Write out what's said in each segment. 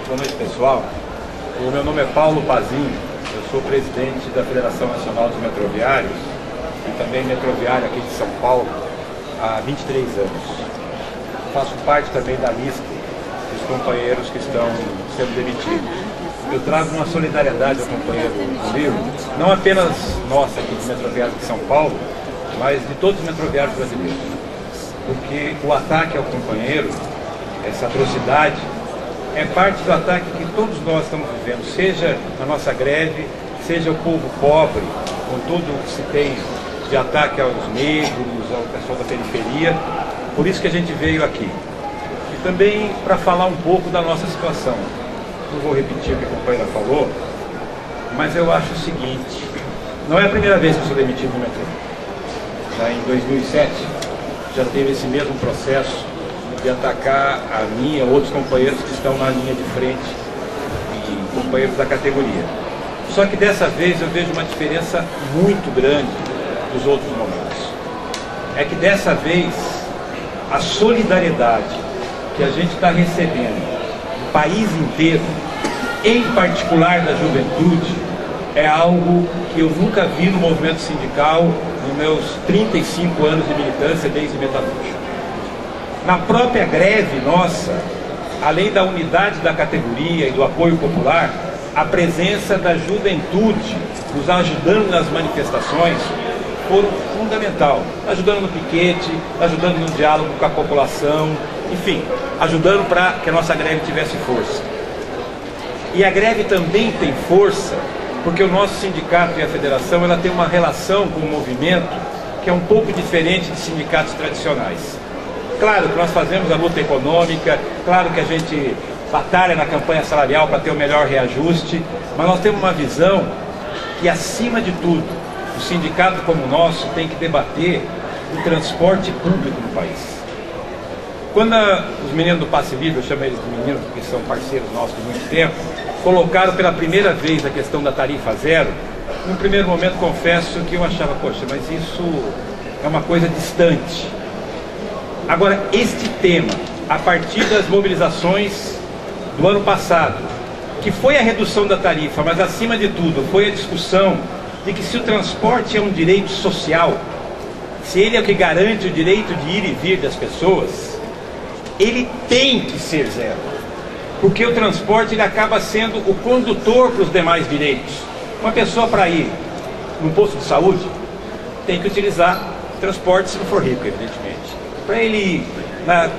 Boa noite, pessoal. O meu nome é Paulo Pazin, eu sou presidente da Federação Nacional dos Metroviários e também metroviário aqui de São Paulo há 23 anos. Faço parte também da lista dos companheiros que estão sendo demitidos. Eu trago uma solidariedade ao companheiro Murilo, não apenas nossa aqui de metroviários de São Paulo, mas de todos os metroviários brasileiros. Porque o ataque ao companheiro, essa atrocidade, é parte do ataque que todos nós estamos vivendo, seja na nossa greve, seja o povo pobre, com tudo que se tem de ataque aos negros, ao pessoal da periferia. Por isso que a gente veio aqui. E também para falar um pouco da nossa situação. Não vou repetir o que a companheira falou, mas eu acho o seguinte: não é a primeira vez que eu sou demitido no metrô. Já em 2007 já teve esse mesmo processo de atacar a mim e a outros companheiros que estão na linha de frente e companheiros da categoria. Só que dessa vez eu vejo uma diferença muito grande dos outros momentos. É que dessa vez a solidariedade que a gente está recebendo do país inteiro, em particular da juventude, é algo que eu nunca vi no movimento sindical nos meus 35 anos de militância desde metalúrgico. Na própria greve nossa, além da unidade da categoria e do apoio popular, a presença da juventude nos ajudando nas manifestações foram fundamental, ajudando no piquete, ajudando no diálogo com a população, enfim, ajudando para que a nossa greve tivesse força. E a greve também tem força porque o nosso sindicato e a federação ela tem uma relação com o movimento que é um pouco diferente de sindicatos tradicionais. Claro que nós fazemos a luta econômica, claro que a gente batalha na campanha salarial para ter o melhor reajuste, mas nós temos uma visão que, acima de tudo, o sindicato como o nosso tem que debater o transporte público no país. Quando os meninos do Passe Livre, eu chamo eles de meninos porque são parceiros nossos de muito tempo, colocaram pela primeira vez a questão da tarifa zero, no primeiro momento confesso que eu achava, poxa, mas isso é uma coisa distante. Agora, este tema, a partir das mobilizações do ano passado, que foi a redução da tarifa, mas acima de tudo foi a discussão de que se o transporte é um direito social, se ele é o que garante o direito de ir e vir das pessoas, ele tem que ser zero. Porque o transporte ele acaba sendo o condutor para os demais direitos. Uma pessoa para ir num posto de saúde tem que utilizar transporte se não for rico, evidentemente. Para ele ir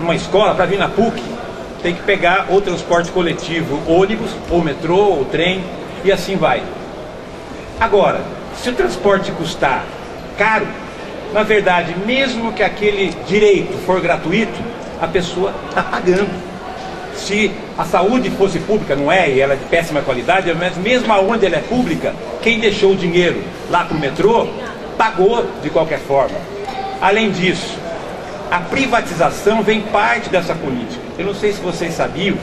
numa escola, para vir na PUC, tem que pegar o transporte coletivo, ônibus, ou metrô, ou trem, e assim vai. Agora, se o transporte custar caro, na verdade, mesmo que aquele direito for gratuito, a pessoa está pagando. Se a saúde fosse pública, não é, e ela é de péssima qualidade, mas mesmo aonde ela é pública, quem deixou o dinheiro lá para o metrô, pagou de qualquer forma. Além disso, a privatização vem parte dessa política. Eu não sei se vocês sabiam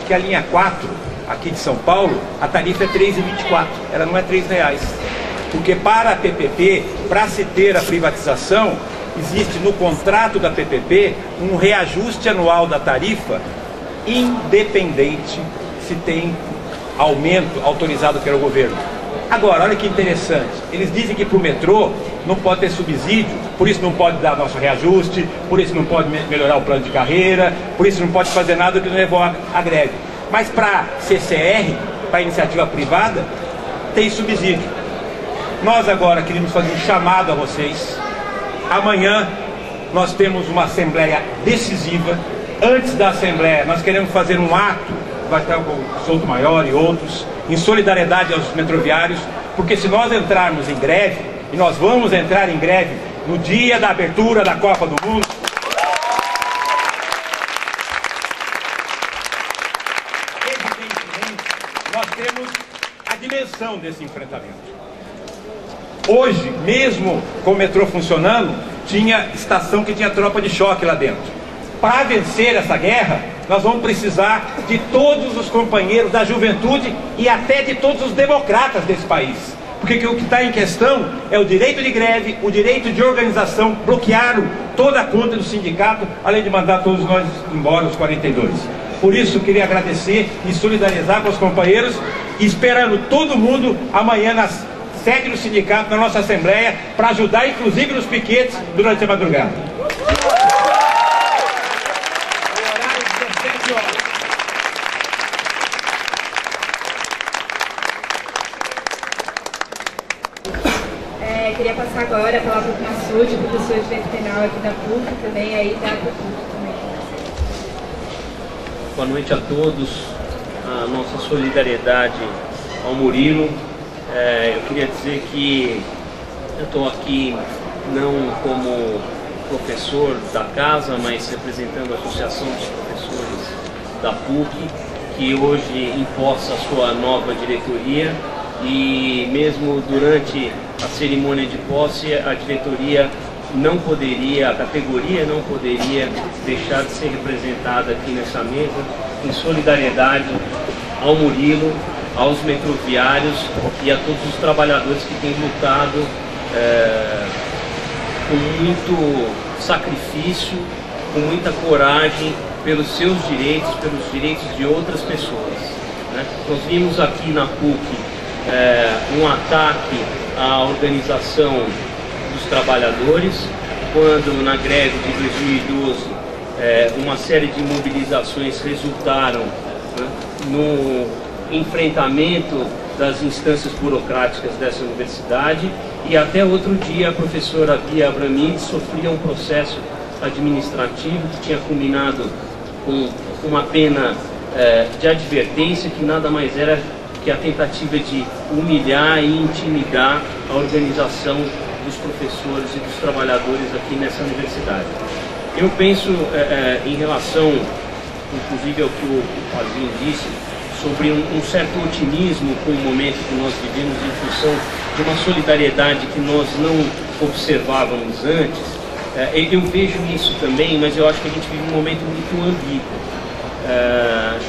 que a linha 4, aqui de São Paulo, a tarifa é R$ 3,24, ela não é R$ 3,00. Porque para a PPP, para se ter a privatização, existe no contrato da PPP um reajuste anual da tarifa, independente se tem aumento autorizado pelo governo. Agora, olha que interessante, eles dizem que para o metrô não pode ter subsídio, por isso não pode dar nosso reajuste, por isso não pode melhorar o plano de carreira, por isso não pode fazer nada que não levou à greve. Mas para CCR, para iniciativa privada, tem subsídio. Nós agora queremos fazer um chamado a vocês. Amanhã nós temos uma assembleia decisiva. Antes da assembleia nós queremos fazer um ato, vai estar o Souto Maior e outros, em solidariedade aos metroviários, porque se nós entrarmos em greve, e nós vamos entrar em greve no dia da abertura da Copa do Mundo, evidentemente nós temos a dimensão desse enfrentamento. Hoje, mesmo com o metrô funcionando, tinha estação que tinha tropa de choque lá dentro. Para vencer essa guerra, nós vamos precisar de todos os companheiros da juventude e até de todos os democratas desse país. Porque o que está em questão é o direito de greve, o direito de organização. Bloquearam toda a conta do sindicato, além de mandar todos nós embora, os 42. Por isso, queria agradecer e solidarizar com os companheiros, esperando todo mundo amanhã nas sede do sindicato, na nossa assembleia, para ajudar, inclusive, nos piquetes durante a madrugada. Queria passar agora a palavra para o Massoud, professor de Direito Penal aqui da PUC, também aí da PUC também. Boa noite a todos, a nossa solidariedade ao Murilo. Eu queria dizer que eu estou aqui não como professor da casa, mas representando a Associação dos Professores da PUC, que hoje imposta a sua nova diretoria, e mesmo durante a cerimônia de posse, a diretoria não poderia, a categoria não poderia deixar de ser representada aqui nessa mesa, em solidariedade ao Murilo, aos metroviários e a todos os trabalhadores que têm lutado com muito sacrifício, com muita coragem pelos seus direitos, pelos direitos de outras pessoas, né? Nós vimos aqui na PUC um ataque à organização dos trabalhadores, quando na greve de 2012 uma série de mobilizações resultaram, né, no enfrentamento das instâncias burocráticas dessa universidade, e até outro dia a professora Bia Abramides sofria um processo administrativo que tinha culminado com uma pena de advertência, que nada mais era que a tentativa de humilhar e intimidar a organização dos professores e dos trabalhadores aqui nessa universidade. Eu penso em relação, inclusive, ao que o Pazinho disse, sobre um certo otimismo com o momento que nós vivemos em função de uma solidariedade que nós não observávamos antes. Eu vejo isso também, mas eu acho que a gente vive um momento muito ambíguo.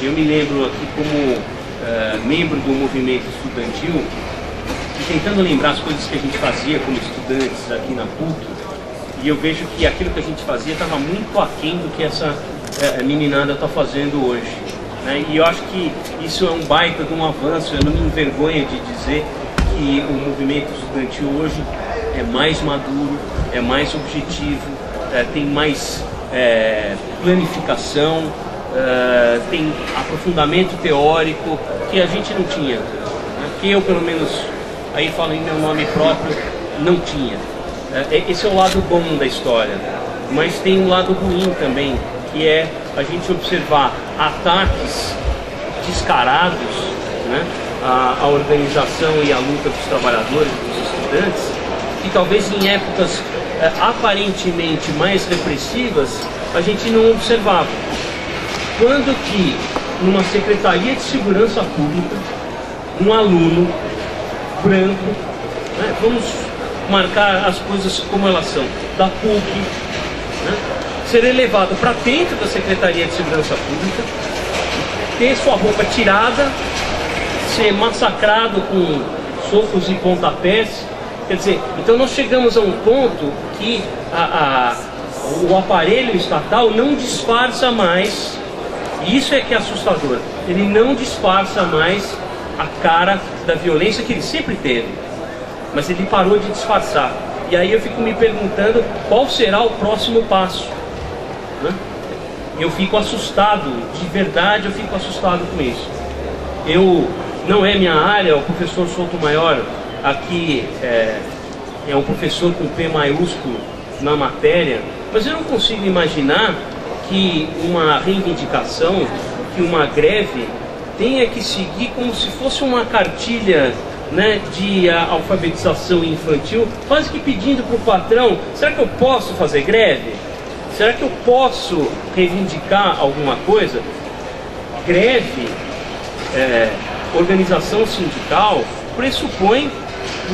Eu me lembro aqui como membro do movimento estudantil, e tentando lembrar as coisas que a gente fazia como estudantes aqui na PUC, e eu vejo que aquilo que a gente fazia estava muito aquém do que essa meninada está fazendo hoje, né? E eu acho que isso é um baita de um avanço. Eu não me envergonho de dizer que o movimento estudantil hoje é mais maduro, é mais objetivo, tem mais planificação, tem aprofundamento teórico que a gente não tinha, né? Que eu, pelo menos, aí falo em meu nome próprio, não tinha. Esse é o lado bom da história, mas tem um lado ruim também, que é a gente observar ataques descarados, né, à organização e à luta dos trabalhadores, dos estudantes, que talvez em épocas aparentemente mais repressivas a gente não observava. Quando que numa Secretaria de Segurança Pública, um aluno branco, né, vamos marcar as coisas como elas são, da PUC, né, ser levado para dentro da Secretaria de Segurança Pública, ter sua roupa tirada, ser massacrado com socos e pontapés. Quer dizer, então nós chegamos a um ponto que o aparelho estatal não disfarça mais, e isso é que é assustador, ele não disfarça mais a cara da violência que ele sempre teve, mas ele parou de disfarçar. E aí eu fico me perguntando qual será o próximo passo, né? Eu fico assustado, de verdade eu fico assustado com isso. Não é minha área, o professor Sotomayor aqui é um professor com P maiúsculo na matéria, mas eu não consigo imaginar que uma reivindicação, que uma greve tenha que seguir como se fosse uma cartilha, né, de alfabetização infantil, quase que pedindo para o patrão: será que eu posso fazer greve? Será que eu posso reivindicar alguma coisa? Greve, organização sindical, pressupõe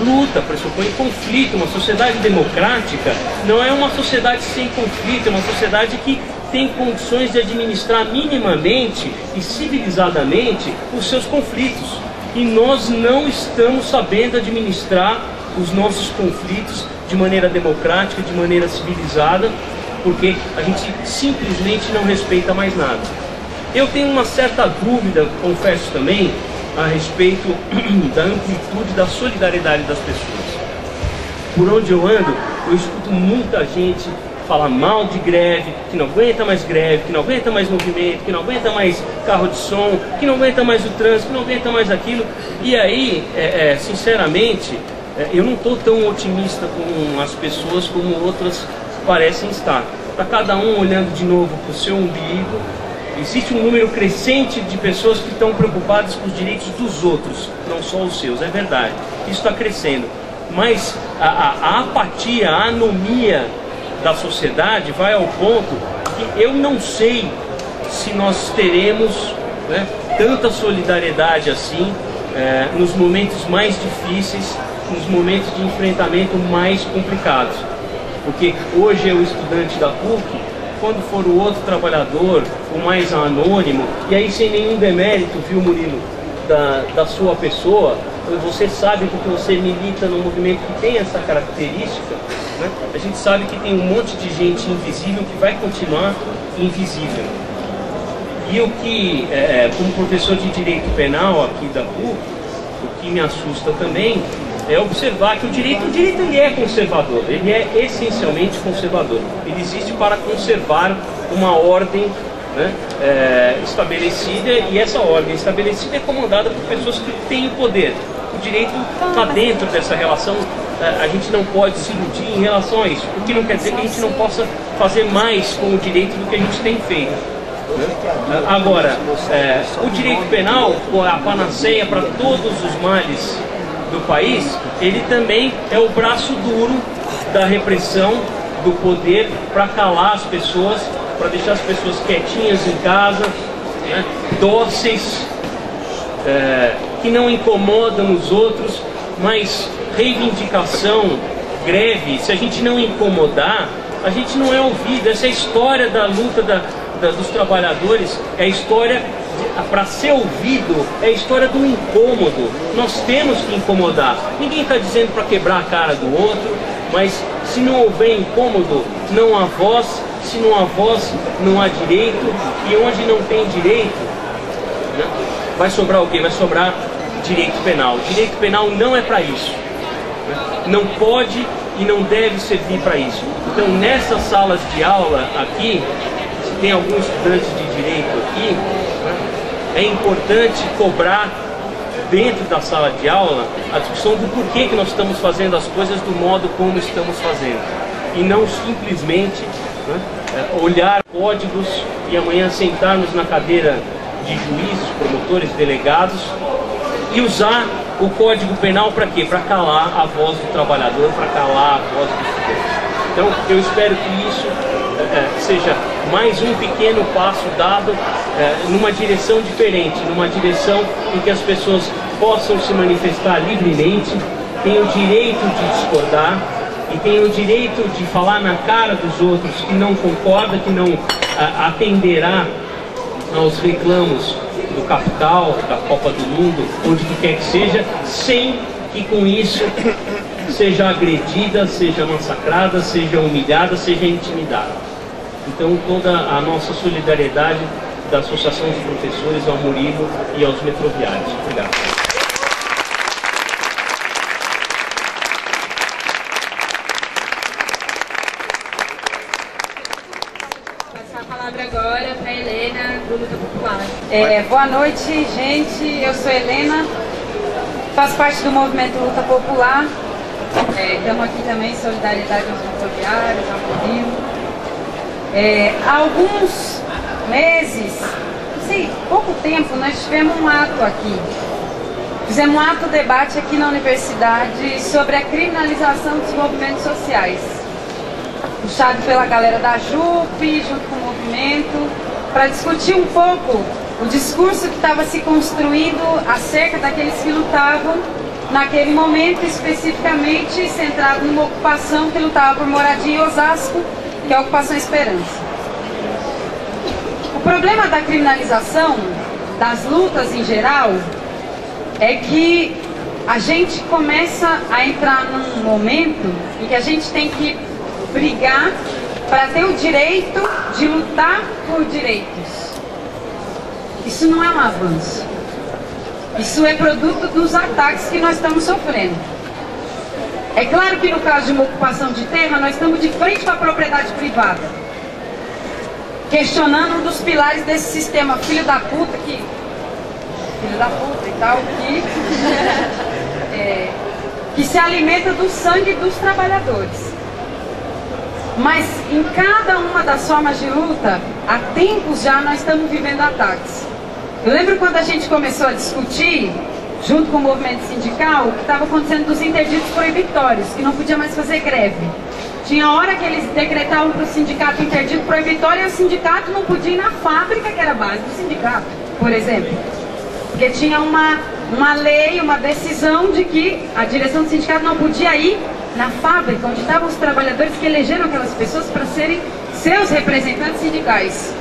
luta, pressupõe conflito. Uma sociedade democrática não é uma sociedade sem conflito, é uma sociedade que tem condições de administrar minimamente e civilizadamente os seus conflitos. E nós não estamos sabendo administrar os nossos conflitos de maneira democrática, de maneira civilizada, porque a gente simplesmente não respeita mais nada. Eu tenho uma certa dúvida, confesso também, a respeito da amplitude da solidariedade das pessoas. Por onde eu ando, eu escuto muita gente falar mal de greve, que não aguenta mais greve, que não aguenta mais movimento, que não aguenta mais carro de som, que não aguenta mais o trânsito, que não aguenta mais aquilo. E aí, sinceramente, eu não estou tão otimista com as pessoas como outras parecem estar. Está cada um olhando de novo para o seu umbigo. Existe um número crescente de pessoas que estão preocupadas com os direitos dos outros, não só os seus, é verdade. Isso está crescendo. Mas a apatia, a anomia da sociedade vai ao ponto que eu não sei se nós teremos, né, tanta solidariedade assim nos momentos mais difíceis, nos momentos de enfrentamento mais complicados. Porque hoje é o estudante da PUC, quando for o outro trabalhador, o mais anônimo, e aí sem nenhum demérito, viu, Murilo, da sua pessoa, você sabe porque você milita num movimento que tem essa característica, né? A gente sabe que tem um monte de gente invisível que vai continuar invisível. E o que, como professor de Direito Penal aqui da PUC, o que me assusta também é observar que o direito ele é conservador, ele é essencialmente conservador. Ele existe para conservar uma ordem, né, estabelecida, e essa ordem estabelecida é comandada por pessoas que têm poder. O direito está dentro dessa relação, a gente não pode se iludir em relação a isso, o que não quer dizer que a gente não possa fazer mais com o direito do que a gente tem feito. Agora, o direito penal, a panaceia para todos os males do país, ele também é o braço duro da repressão do poder para calar as pessoas, para deixar as pessoas quietinhas em casa, né, dóceis, que não incomodam os outros. Mas reivindicação, greve, se a gente não incomodar, a gente não é ouvido. Essa é a história da luta dos trabalhadores, é a história para ser ouvido, é a história do incômodo. Nós temos que incomodar. Ninguém está dizendo para quebrar a cara do outro, mas se não houver incômodo, não há voz. Se não há voz, não há direito. E onde não tem direito, né, vai sobrar o quê? Vai sobrar direito penal. Direito penal não é para isso, né? Não pode e não deve servir para isso. Então, nessas salas de aula aqui, se tem algum estudante de direito aqui, né, é importante cobrar dentro da sala de aula a discussão do porquê que nós estamos fazendo as coisas do modo como estamos fazendo, e não simplesmente, né, olhar códigos e amanhã sentarmos na cadeira de juízes, promotores, delegados e usar o Código Penal para quê? Para calar a voz do trabalhador, para calar a voz do estudante. Então eu espero que isso seja mais um pequeno passo dado numa direção diferente, numa direção em que as pessoas possam se manifestar livremente, tenham o direito de discordar e tenham o direito de falar na cara dos outros que não concorda, que não atenderá aos reclamos do capital, da Copa do Mundo, onde quer que seja, sem que com isso seja agredida, seja massacrada, seja humilhada, seja intimidada. Então toda a nossa solidariedade da Associação de Professores ao Murilo e aos metroviários. Obrigado. Agora para Helena, do Luta Popular. Boa noite, gente. Eu sou Helena, faço parte do movimento Luta Popular. Estamos aqui também em solidariedade aos metroviários, ao Murilo. Há alguns meses, não sei, pouco tempo, nós tivemos um ato aqui. Fizemos um ato debate aqui na universidade sobre a criminalização dos movimentos sociais, puxado pela galera da JUP, junto com o movimento, para discutir um pouco o discurso que estava se construindo acerca daqueles que lutavam naquele momento, especificamente centrado numa ocupação que lutava por moradia em Osasco, que é a Ocupação Esperança. O problema da criminalização, das lutas em geral, é que a gente começa a entrar num momento em que a gente tem que brigar para ter o direito de lutar por direitos. Isso não é um avanço. Isso é produto dos ataques que nós estamos sofrendo. É claro que no caso de uma ocupação de terra, nós estamos de frente com a propriedade privada, questionando um dos pilares desse sistema filho da puta e tal, que se alimenta do sangue dos trabalhadores. Mas em cada uma das formas de luta, há tempos já nós estamos vivendo ataques. Eu lembro quando a gente começou a discutir, junto com o movimento sindical, o que estava acontecendo dos interditos proibitórios, que não podia mais fazer greve. Tinha hora que eles decretavam para o sindicato interdito proibitório e o sindicato não podia ir na fábrica, que era a base do sindicato, por exemplo. Porque tinha uma lei, uma decisão de que a direção do sindicato não podia ir na fábrica, onde estavam os trabalhadores que elegeram aquelas pessoas para serem seus representantes sindicais.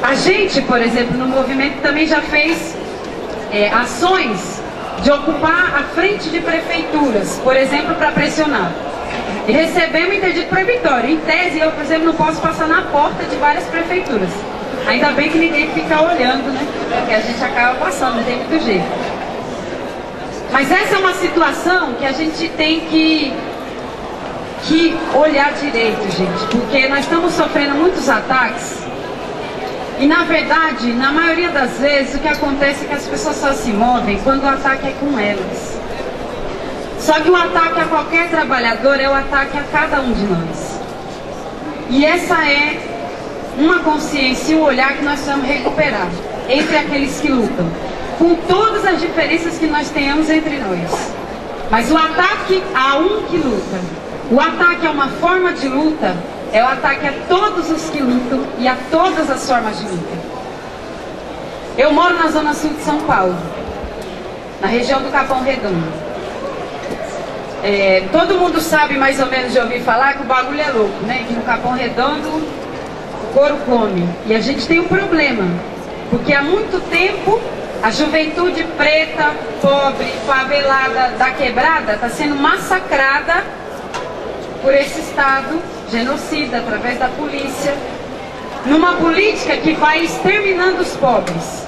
A gente, por exemplo, no movimento também já fez ações de ocupar a frente de prefeituras, por exemplo, para pressionar. E recebemos interdito proibitório. Em tese, eu, por exemplo, não posso passar na porta de várias prefeituras. Ainda bem que ninguém fica olhando, né? Porque a gente acaba passando, não tem muito jeito. Mas essa é uma situação que a gente tem que olhar direito, gente. Porque nós estamos sofrendo muitos ataques. E na verdade, na maioria das vezes, o que acontece é que as pessoas só se movem quando o ataque é com elas. Só que o ataque a qualquer trabalhador é o ataque a cada um de nós. E essa é uma consciência e um olhar que nós precisamos recuperar entre aqueles que lutam, com todas as diferenças que nós tenhamos entre nós. Mas o ataque a um que luta, o ataque a uma forma de luta, é o ataque a todos os que lutam e a todas as formas de luta. Eu moro na zona sul de São Paulo, na região do Capão Redondo. Todo mundo sabe mais ou menos de ouvir falar que o bagulho é louco, né? Que no Capão Redondo o couro come. E a gente tem um problema, porque há muito tempo a juventude preta, pobre, favelada da quebrada está sendo massacrada por esse Estado genocida, através da polícia, numa política que vai exterminando os pobres.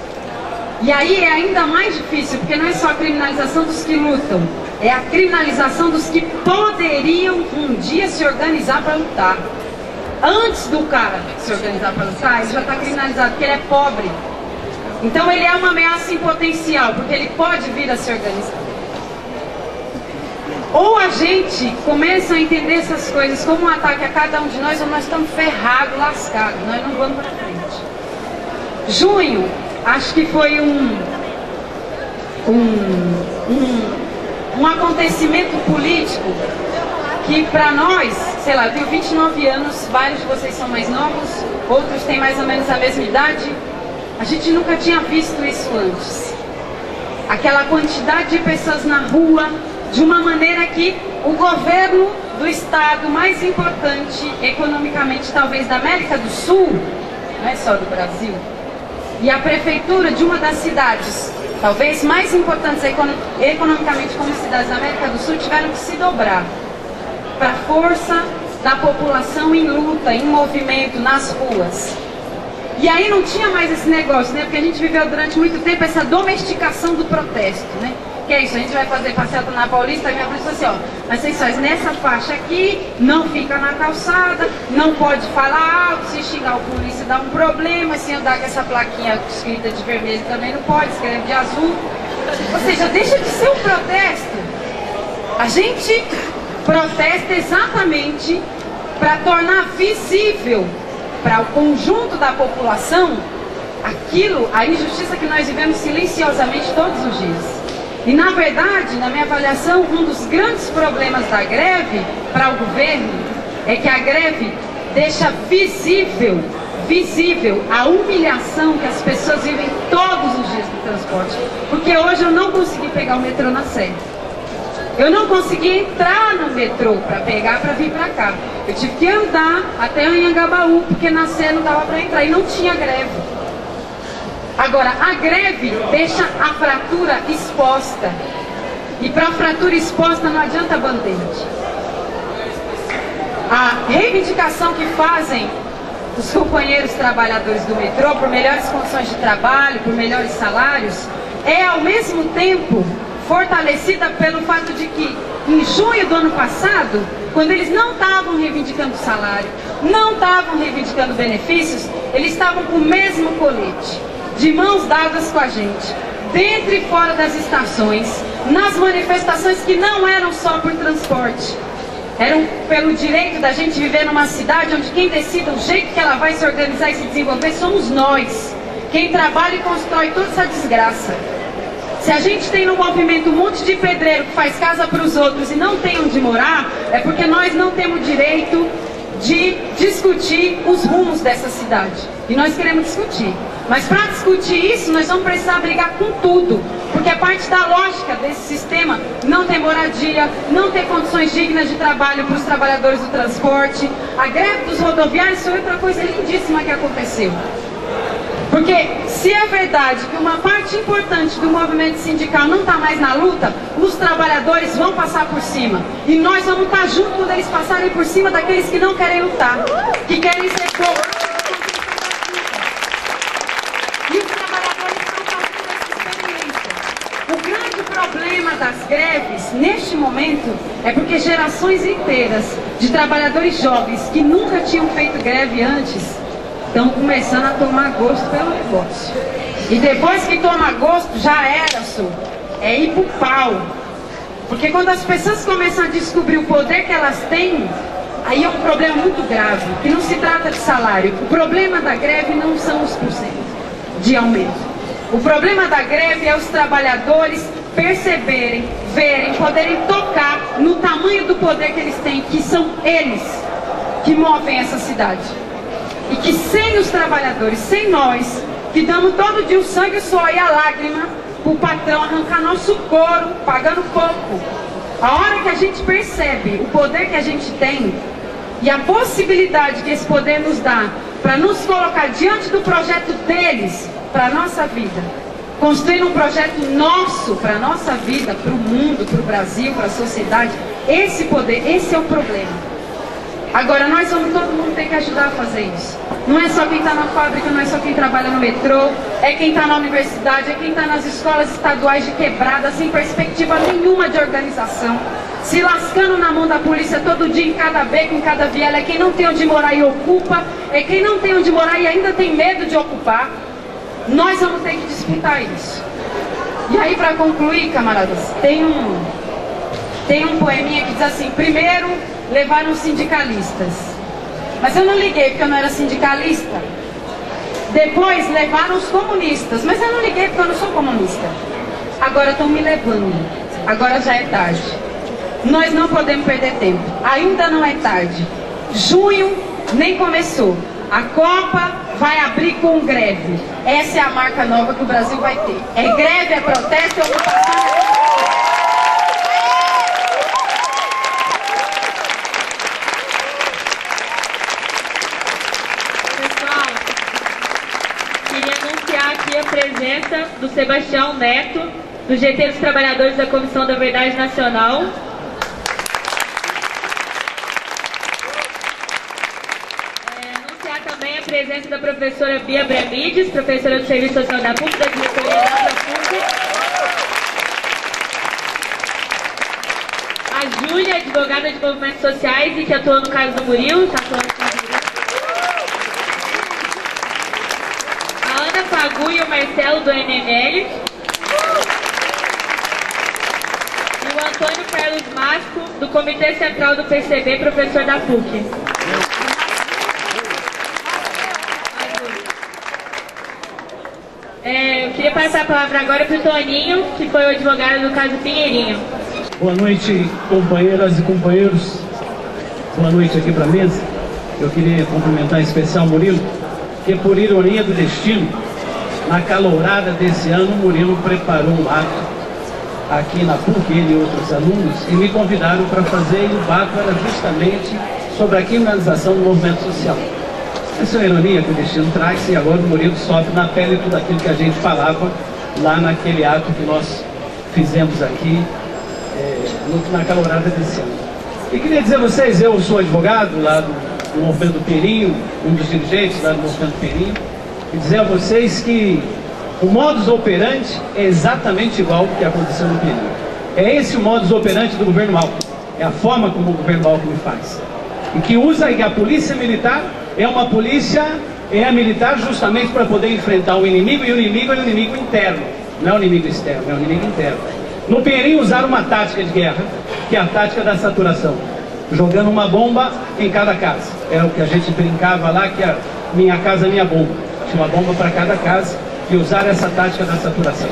E aí é ainda mais difícil, porque não é só a criminalização dos que lutam, é a criminalização dos que poderiam um dia se organizar para lutar. Antes do cara se organizar para lutar, ele já está criminalizado, porque ele é pobre. Então ele é uma ameaça em potencial, porque ele pode vir a se organizar. Ou a gente começa a entender essas coisas como um ataque a cada um de nós, ou nós estamos ferrados, lascados, nós não vamos para frente. Junho, acho que foi um acontecimento político que para nós, sei lá, eu tenho 29 anos, vários de vocês são mais novos, outros têm mais ou menos a mesma idade, a gente nunca tinha visto isso antes. Aquela quantidade de pessoas na rua, de uma maneira que o governo do estado mais importante economicamente, talvez da América do Sul, não é só do Brasil, e a prefeitura de uma das cidades talvez mais importantes economicamente como cidades da América do Sul tiveram que se dobrar para a força da população em luta, em movimento, nas ruas. E aí não tinha mais esse negócio, né? Porque a gente viveu durante muito tempo essa domesticação do protesto, né? Que é isso, a gente vai fazer passeata na Paulista, a minha polícia assim, ó, mas vocês fazem nessa faixa aqui, não fica na calçada, não pode falar alto, se xingar o polícia dá um problema, se andar com essa plaquinha escrita de vermelho também não pode, escreve de azul. Ou seja, deixa de ser um protesto. A gente protesta exatamente para tornar visível para o conjunto da população aquilo, a injustiça que nós vivemos silenciosamente todos os dias. E na verdade, na minha avaliação, um dos grandes problemas da greve para o governo é que a greve deixa visível a humilhação que as pessoas vivem todos os dias no transporte. Porque hoje eu não consegui pegar o metrô na Sé. Eu não consegui entrar no metrô para pegar para vir para cá. Eu tive que andar até Anhangabaú, porque na Sé não dava para entrar e não tinha greve. Agora, a greve deixa a fratura exposta. E para a fratura exposta não adianta band-aid. A reivindicação que fazem os companheiros trabalhadores do metrô por melhores condições de trabalho, por melhores salários, é ao mesmo tempo fortalecida pelo fato de que em junho do ano passado, quando eles não estavam reivindicando salário, não estavam reivindicando benefícios, eles estavam com o mesmo colete, de mãos dadas com a gente, dentro e fora das estações, nas manifestações que não eram só por transporte, eram pelo direito da gente viver numa cidade onde quem decide o jeito que ela vai se organizar e se desenvolver somos nós, quem trabalha e constrói toda essa desgraça. Se a gente tem no movimento um monte de pedreiro que faz casa para os outros e não tem onde morar, é porque nós não temos direito de discutir os rumos dessa cidade. E nós queremos discutir. Mas para discutir isso, nós vamos precisar brigar com tudo. Porque é parte da lógica desse sistema não ter moradia, não ter condições dignas de trabalho para os trabalhadores do transporte. A greve dos rodoviários foi outra coisa lindíssima que aconteceu. Porque se é verdade que uma parte importante do movimento sindical não está mais na luta, os trabalhadores vão passar por cima. E nós vamos estar juntos quando eles passarem por cima daqueles que não querem lutar, que querem ser povos. E os trabalhadores estão fazendo essa experiência. O grande problema das greves, neste momento, é porque gerações inteiras de trabalhadores jovens que nunca tinham feito greve antes, estão começando a tomar gosto pelo negócio. E depois que toma gosto, já era, é ir pro pau. Porque quando as pessoas começam a descobrir o poder que elas têm, aí é um problema muito grave, que não se trata de salário. O problema da greve não são os porcentos de aumento. O problema da greve é os trabalhadores perceberem, verem, poderem tocar no tamanho do poder que eles têm, que são eles que movem essa cidade. E que sem os trabalhadores, sem nós, que damos todo dia o sangue, o suor e a lágrima para o patrão arrancar nosso couro, pagando pouco. A hora que a gente percebe o poder que a gente tem e a possibilidade que esse poder nos dá para nos colocar diante do projeto deles, para a nossa vida, construir um projeto nosso para a nossa vida, para o mundo, para o Brasil, para a sociedade, esse poder, esse é o problema. Agora, nós vamos, todo mundo tem que ajudar a fazer isso. Não é só quem está na fábrica, não é só quem trabalha no metrô, é quem está na universidade, é quem está nas escolas estaduais de quebrada, sem perspectiva nenhuma de organização, se lascando na mão da polícia todo dia, em cada beco, em cada viela. É quem não tem onde morar e ocupa, é quem não tem onde morar e ainda tem medo de ocupar. Nós vamos ter que disputar isso. E aí, para concluir, camaradas, tem um poeminha que diz assim: primeiro levaram os sindicalistas, mas eu não liguei porque eu não era sindicalista. Depois levaram os comunistas, mas eu não liguei porque eu não sou comunista. Agora estão me levando, agora já é tarde. Nós não podemos perder tempo, ainda não é tarde. Junho nem começou, a Copa vai abrir com greve. Essa é a marca nova que o Brasil vai ter. É greve, é protesto, é ocupação. A presença do Sebastião Neto, do GT dos Trabalhadores da Comissão da Verdade Nacional. Anunciar também a presença da professora Bia Bremides, professora do Serviço Social da PUC, da diretoria da PUC. A Júlia, advogada de movimentos sociais e que atua no caso do Murilo, está atuando no caso do Murilo. Pagu e o Marcelo do MML. E o Antônio Carlos Masco, do Comitê Central do PCB, professor da PUC. Eu queria passar a palavra agora para o Toninho, que foi o advogado do caso Pinheirinho. Boa noite, companheiras e companheiros. Boa noite aqui para a mesa. Eu queria cumprimentar em especial o Murilo, que por ironia do destino, na calourada desse ano, o Murilo preparou um ato aqui na PUC, ele e outros alunos, e me convidaram para fazer, e o ato era justamente sobre a criminalização do movimento social. Essa é a ironia que o destino traz, e agora o Murilo sofre na pele tudo aquilo que a gente falava lá naquele ato que nós fizemos aqui na calourada desse ano. E queria dizer a vocês, eu sou advogado lá do movimento Peninho, um dos dirigentes lá do movimento Peninho, e dizer a vocês que o modus operandi é exatamente igual ao que aconteceu no Peninho. É esse o modus operandi do governo Alckmin, é a forma como o governo Alckmin faz. E que usa que a polícia militar é uma polícia militar justamente para poder enfrentar o inimigo, e o inimigo é o inimigo interno, não é o inimigo externo, é o inimigo interno. No Peninho usaram uma tática de guerra, que é a tática da saturação, jogando uma bomba em cada casa. Era o que a gente brincava lá, que a minha casa, minha bomba. Tinha uma bomba para cada casa, e usaram essa tática da saturação.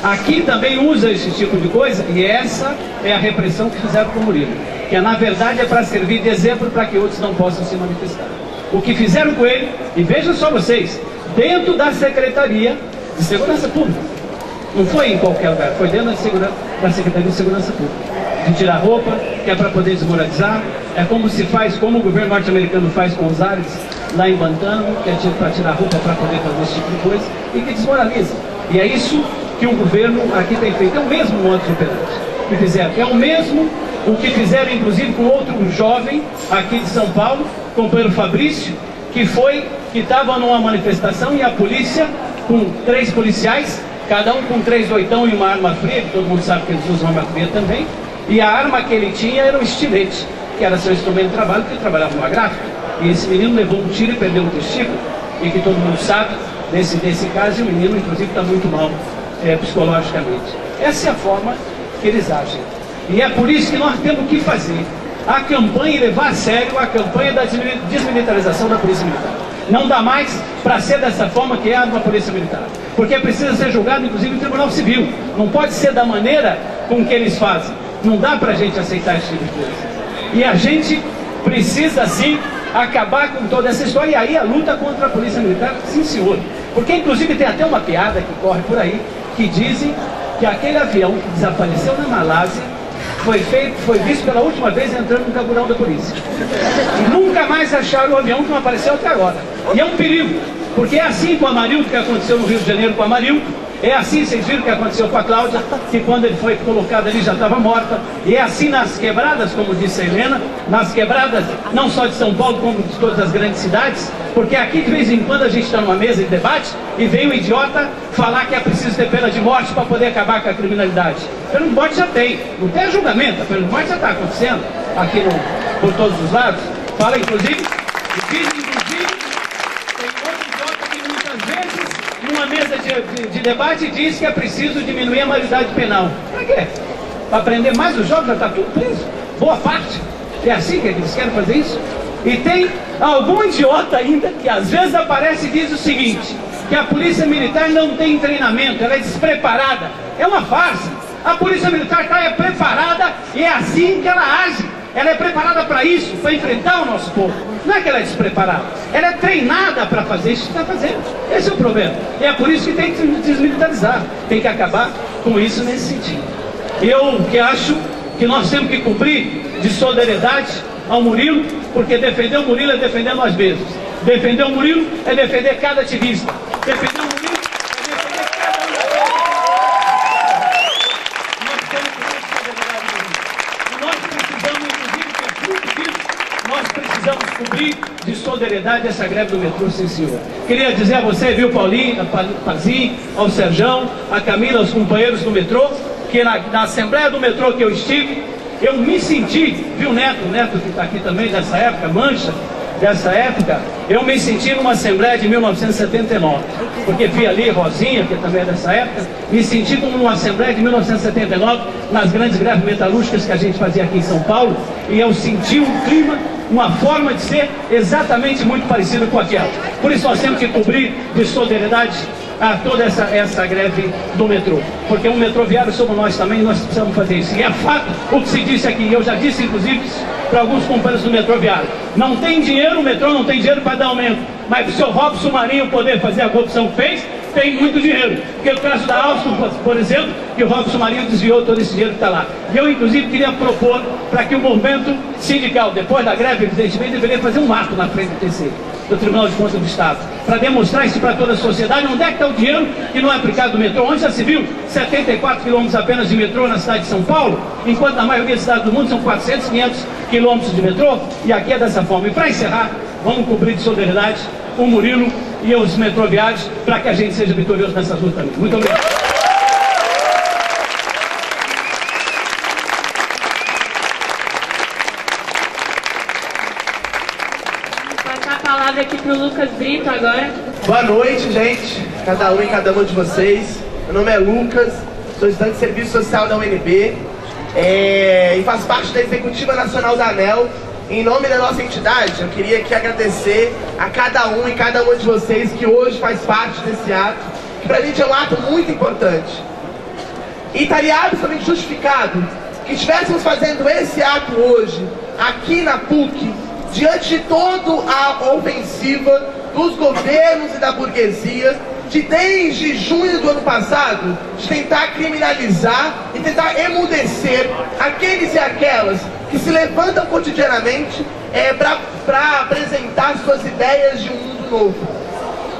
Aqui também usa esse tipo de coisa, e essa é a repressão que fizeram com o Murilo, que na verdade é para servir de exemplo para que outros não possam se manifestar. O que fizeram com ele, e vejam só vocês, dentro da Secretaria de Segurança Pública, não foi em qualquer lugar, foi dentro da Secretaria de Segurança Pública, de tirar roupa, que é para poder desmoralizar, é como se faz, como o governo norte-americano faz com os árabes lá em Guantánamo, que é para tirar roupa para poder fazer esse tipo de coisa, e que desmoraliza. E é isso que o governo aqui tem feito, é o mesmo modus operandi que fizeram, é o mesmo o que fizeram inclusive com outro jovem aqui de São Paulo, companheiro Fabrício, que estava numa manifestação, e a polícia, com 3 policiais, cada um com 3 doitão e uma arma fria, que todo mundo sabe que eles usam arma fria também, e a arma que ele tinha era um estilete, que era seu instrumento de trabalho, porque ele trabalhava numa gráfica, e esse menino levou um tiro e perdeu um testículo, e que todo mundo sabe desse caso, e o menino inclusive está muito mal psicologicamente. Essa é a forma que eles agem, e é por isso que nós temos que fazer a campanha e levar a sério a campanha da desmilitarização da Polícia Militar. Não dá mais para ser dessa forma que é a Polícia Militar, porque precisa ser julgado inclusive em Tribunal Civil, não pode ser da maneira com que eles fazem, não dá para a gente aceitar esse tipo de coisa, e a gente precisa sim acabar com toda essa história, e aí a luta contra a Polícia Militar, sim senhor, porque inclusive tem até uma piada que corre por aí, que dizem que aquele avião que desapareceu na Malásia foi visto pela última vez entrando no camburão da polícia. E nunca mais acharam o avião, que não apareceu até agora. E é um perigo, porque é assim com a Amarildo, que aconteceu no Rio de Janeiro com a Amarildo, é assim, vocês viram que aconteceu com a Cláudia, que quando ele foi colocado ali já estava morta, e é assim nas quebradas, como disse a Helena, nas quebradas não só de São Paulo, como de todas as grandes cidades, porque aqui de vez em quando a gente está numa mesa de debate e vem um idiota falar que é preciso ter pena de morte para poder acabar com a criminalidade. Pena de morte já tem, não tem julgamento, a pena de morte já está acontecendo aqui por todos os lados. Fala inclusive, tem outro idiota que muitas vezes numa mesa de debate diz que é preciso diminuir a maioridade penal. Para quê? Para prender mais os jovens, já está tudo preso, boa parte. É assim que eles querem fazer isso? E tem algum idiota ainda que às vezes aparece e diz o seguinte, que a Polícia Militar não tem treinamento, ela é despreparada. É uma farsa. A Polícia Militar está preparada e é assim que ela age. Ela é preparada para isso, para enfrentar o nosso povo. Não é que ela é despreparada, ela é treinada para fazer isso que está fazendo. Esse é o problema. E é por isso que tem que desmilitarizar, tem que acabar com isso nesse sentido. Eu que acho que nós temos que cumprir de solidariedade ao Murilo, porque defender o Murilo é defender nós mesmos. Defender o Murilo é defender cada ativista. Defender o Murilo é defender cada um daqueles. Nós temos que ter solidariedade do Murilo. E nós precisamos, inclusive, que fruto disso, nós precisamos cobrir de solidariedade essa greve do metrô, sim senhor. Queria dizer a você, viu, Paulinho, a Pazinho, ao Serjão, a Camila, aos companheiros do metrô, que na Assembleia do Metrô que eu estive, eu me senti, viu, o Neto que está aqui também dessa época, Mancha, dessa época, eu me senti numa Assembleia de 1979, porque vi ali Rosinha, que também é dessa época, me senti como numa Assembleia de 1979, nas grandes greves metalúrgicas que a gente fazia aqui em São Paulo, e eu senti um clima, uma forma de ser exatamente muito parecida com aquela. Por isso nós temos que cobrir de solidariedade a toda essa greve do metrô, porque um metroviário somos nós também, e nós precisamos fazer isso. E é fato o que se disse aqui, eu já disse inclusive para alguns companheiros do metroviário, não tem dinheiro, o metrô não tem dinheiro para dar aumento, mas para o seu Robson Marinho poder fazer a corrupção que fez, tem muito dinheiro, porque o caso da Alstom, por exemplo, que o Robson Marinho desviou todo esse dinheiro que está lá. E eu inclusive queria propor para que o movimento sindical, depois da greve, evidentemente, deveria fazer um ato na frente do TC, do Tribunal de Contas do Estado, para demonstrar isso para toda a sociedade, onde é que está o dinheiro que não é aplicado no metrô. Onde já se viu 74 quilômetros apenas de metrô na cidade de São Paulo, enquanto na maioria das cidades do mundo são 400, 500 quilômetros de metrô, e aqui é dessa forma. E para encerrar, vamos cobrir de solidariedade o Murilo e os metroviários para que a gente seja vitorioso nessa luta também. Muito obrigado. Vou passar a palavra aqui para o Lucas Brito agora. Boa noite, gente, cada um e cada uma de vocês. Meu nome é Lucas, sou estudante de Serviço Social da UNB e faço parte da Executiva Nacional da ANEL. Em nome da nossa entidade, eu queria aqui agradecer a cada um e cada uma de vocês que hoje faz parte desse ato, que pra gente é um ato muito importante. E estaria absolutamente justificado que estivéssemos fazendo esse ato hoje, aqui na PUC, diante de toda a ofensiva dos governos e da burguesia, de desde junho do ano passado, de tentar criminalizar e tentar emudecer aqueles e aquelas que se levantam cotidianamente para apresentar suas ideias de um mundo novo.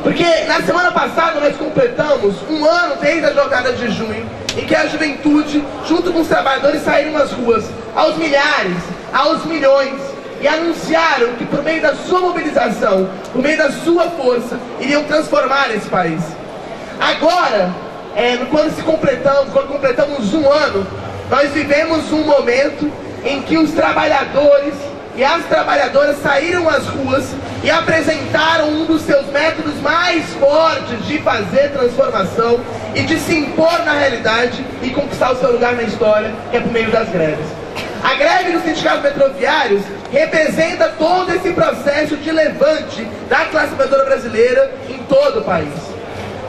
Porque na semana passada nós completamos um ano desde a jornada de junho, em que a juventude, junto com os trabalhadores, saíram nas ruas, aos milhares, aos milhões, e anunciaram que por meio da sua mobilização, por meio da sua força, iriam transformar esse país. Agora, quando completamos um ano, nós vivemos um momento em que os trabalhadores e as trabalhadoras saíram às ruas e apresentaram um dos seus métodos mais fortes de fazer transformação e de se impor na realidade e conquistar o seu lugar na história, que é por meio das greves. A greve dos sindicatos metroviários representa todo esse processo de levante da classe trabalhadora brasileira em todo o país.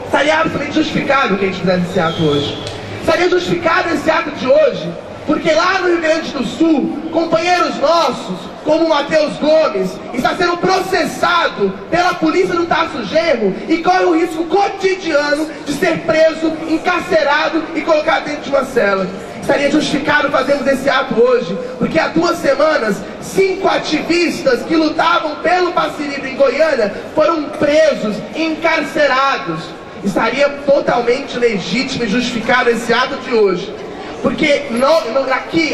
Estaria absolutamente justificado que a gente fizesse esse ato hoje. Estaria justificado esse ato de hoje, porque lá no Rio Grande do Sul, companheiros nossos, como o Matheus Gomes, está sendo processado pela polícia do Tarso Genro e corre o risco cotidiano de ser preso, encarcerado e colocado dentro de uma cela. Estaria justificado fazermos esse ato hoje, porque há 2 semanas, 5 ativistas que lutavam pelo passe livre em Goiânia foram presos e encarcerados. Estaria totalmente legítimo e justificado esse ato de hoje. Porque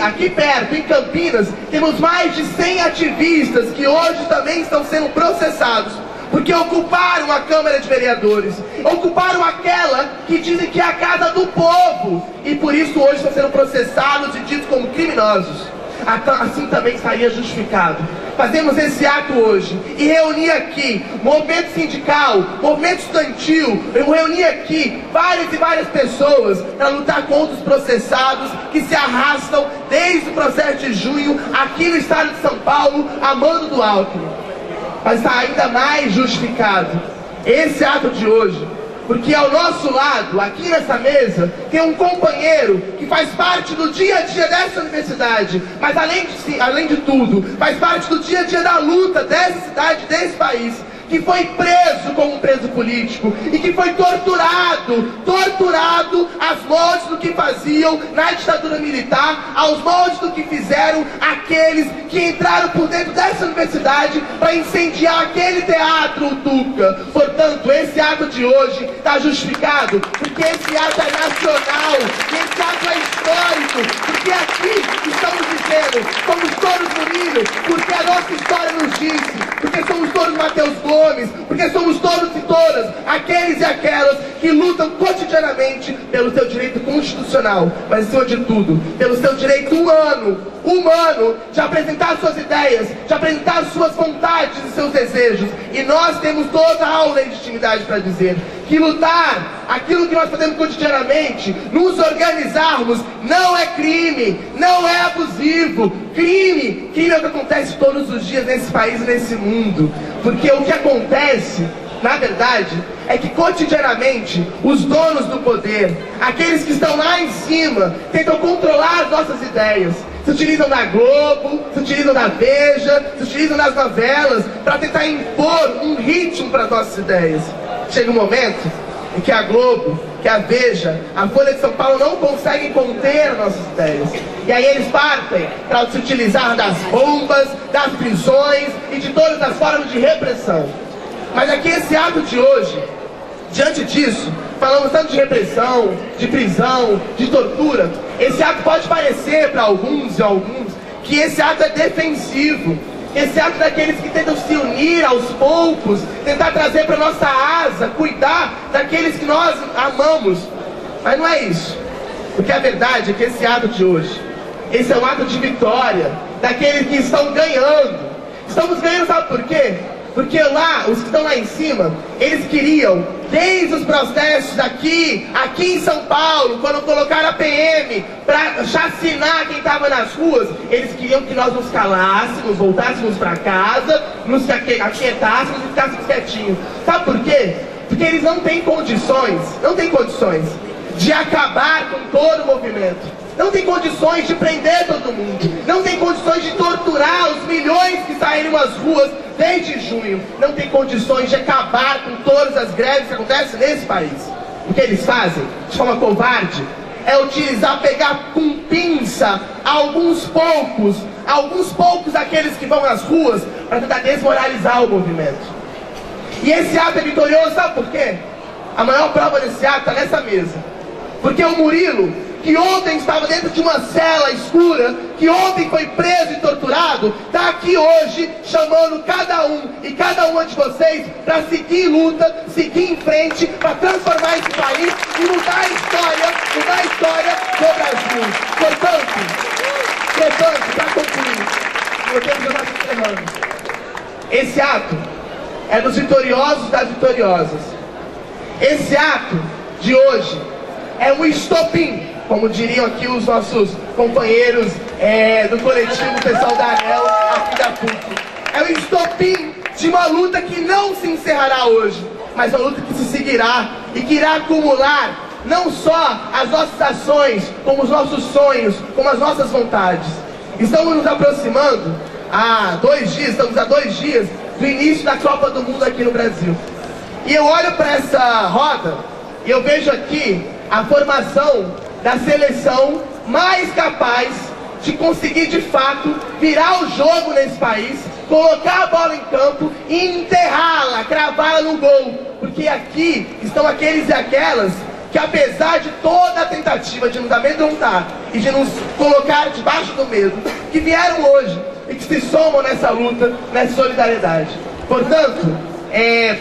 aqui perto, em Campinas, temos mais de 100 ativistas que hoje também estão sendo processados, porque ocuparam a Câmara de Vereadores, ocuparam aquela que dizem que é a casa do povo, e por isso hoje estão sendo processados e ditos como criminosos. Assim também estaria justificado fazemos esse ato hoje e reunir aqui movimento sindical, movimento estudantil, reunir aqui várias e várias pessoas para lutar contra os processados que se arrastam desde o processo de junho aqui no estado de São Paulo, a mando do Alckmin. Mas está ainda mais justificado esse ato de hoje, porque ao nosso lado, aqui nessa mesa, tem um companheiro que faz parte do dia a dia dessa universidade, mas além de tudo, faz parte do dia a dia da luta dessa cidade, desse país, que foi preso como um preso político e que foi torturado às moldes do que faziam na ditadura militar, aos moldes do que fizeram aqueles que entraram por dentro dessa universidade para incendiar aquele teatro, o Tuca. Portanto, esse ato de hoje está justificado, porque esse ato é nacional, esse ato é histórico, porque aqui estamos dizendo, somos todos unidos, porque a nossa história nos disse, porque somos todos Matheus Gomes, porque somos todos e todas aqueles e aquelas que lutam cotidianamente pelo seu direito constitucional, mas acima de tudo, pelo seu direito humano de apresentar suas ideias, de apresentar suas vontades e seus desejos. E nós temos toda a legitimidade para dizer que lutar, aquilo que nós fazemos cotidianamente, nos organizarmos, não é crime, não é abusivo. Crime é o que acontece todos os dias nesse país e nesse mundo. Porque o que acontece, na verdade, é que cotidianamente os donos do poder, aqueles que estão lá em cima, tentam controlar as nossas ideias. Se utilizam da Globo, se utilizam da Veja, se utilizam das novelas para tentar impor um ritmo para as nossas ideias. Chega um momento em que a Globo, que a Veja, a Folha de São Paulo não conseguem conter nossas ideias. E aí eles partem para se utilizar das bombas, das prisões e de todas as formas de repressão. Mas aqui esse ato de hoje, diante disso, falamos tanto de repressão, de prisão, de tortura. Esse ato pode parecer para alguns que esse ato é defensivo, esse ato daqueles que tentam se unir aos poucos, tentar trazer para nossa asa, cuidar daqueles que nós amamos. Mas não é isso. Porque a verdade é que esse ato de hoje, esse é um ato de vitória daqueles que estão ganhando. Estamos ganhando, sabe por quê? Porque lá, os que estão lá em cima, eles queriam, desde os protestos aqui em São Paulo, quando colocaram a PM para chacinar quem estava nas ruas, eles queriam que nós nos calássemos, voltássemos para casa, nos aquietássemos e ficássemos quietinhos. Sabe por quê? Porque eles não têm condições de acabar com todo o movimento. Não tem condições de prender todo mundo. Não tem condições de torturar os milhões que saíram às ruas desde junho. Não tem condições de acabar com todas as greves que acontecem nesse país. O que eles fazem, de forma covarde, é utilizar, pegar com pinça alguns poucos daqueles que vão às ruas para tentar desmoralizar o movimento. E esse ato é vitorioso, sabe por quê? A maior prova desse ato está nessa mesa. Porque o Murilo, que ontem estava dentro de uma cela escura, que ontem foi preso e torturado, está aqui hoje chamando cada um e cada uma de vocês para seguir luta, seguir em frente, para transformar esse país e mudar a história do Brasil. Portanto, para concluir, eu tenho que estar encerrando. Esse ato é dos vitoriosos das vitoriosas. Esse ato de hoje é um estopim, como diriam aqui os nossos companheiros do coletivo pessoal da ANEL aqui da PUC. É um estopim de uma luta que não se encerrará hoje, mas uma luta que se seguirá e que irá acumular não só as nossas ações, como os nossos sonhos, como as nossas vontades. Estamos nos aproximando estamos a 2 dias do início da Copa do Mundo aqui no Brasil. E eu olho para essa roda e eu vejo aqui a formação da seleção mais capaz de conseguir de fato virar o jogo nesse país, colocar a bola em campo e enterrá-la, cravá-la no gol. Porque aqui estão aqueles e aquelas que, apesar de toda a tentativa de nos amedrontar e de nos colocar debaixo do medo, que vieram hoje e que se somam nessa luta, nessa solidariedade. Portanto,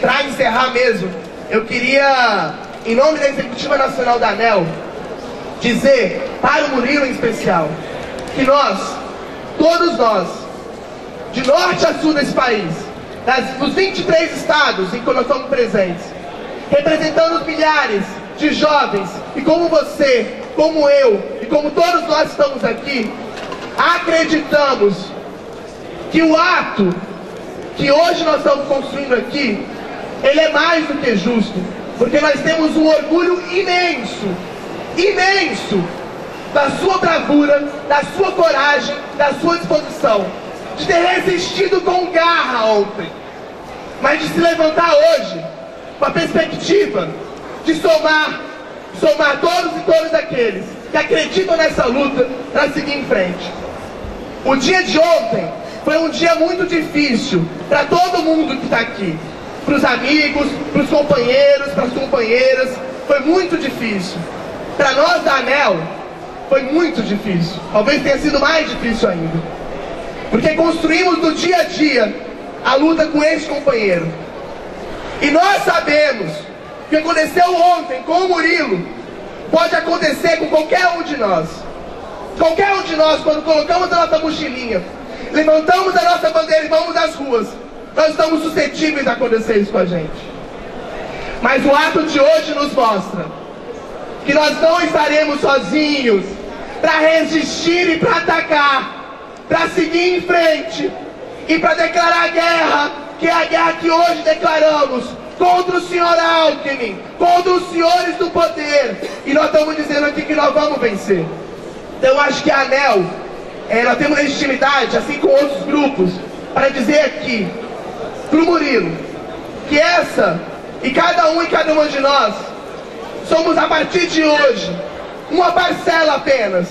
para encerrar mesmo, eu queria, em nome da Executiva Nacional da ANEL, dizer para o Murilo em especial, que nós, todos nós, de norte a sul desse país, dos 23 estados em que nós estamos presentes, representando os milhares de jovens, e como você, como eu, e como todos nós estamos aqui, acreditamos que o ato que hoje nós estamos construindo aqui, ele é mais do que justo, porque nós temos um orgulho imenso da sua bravura, da sua coragem, da sua disposição, de ter resistido com garra ontem, mas de se levantar hoje com a perspectiva de somar todos e todas aqueles que acreditam nessa luta para seguir em frente. O dia de ontem foi um dia muito difícil para todo mundo que está aqui, para os amigos, para os companheiros, para as companheiras, foi muito difícil. Para nós da ANEL, foi muito difícil, talvez tenha sido mais difícil ainda, porque construímos no dia a dia a luta com esse companheiro. E nós sabemos que o que aconteceu ontem com o Murilo pode acontecer com qualquer um de nós. Qualquer um de nós, quando colocamos a nossa mochilinha, levantamos a nossa bandeira e vamos às ruas, nós estamos suscetíveis a acontecer isso com a gente. Mas o ato de hoje nos mostra que nós não estaremos sozinhos para resistir e para atacar, para seguir em frente e para declarar a guerra, que é a guerra que hoje declaramos contra o senhor Alckmin, contra os senhores do poder, e nós estamos dizendo aqui que nós vamos vencer. Então eu acho que a ANEL, nós temos legitimidade, assim como outros grupos, para dizer aqui para o Murilo que essa e cada um e cada uma de nós somos, a partir de hoje, uma parcela apenas,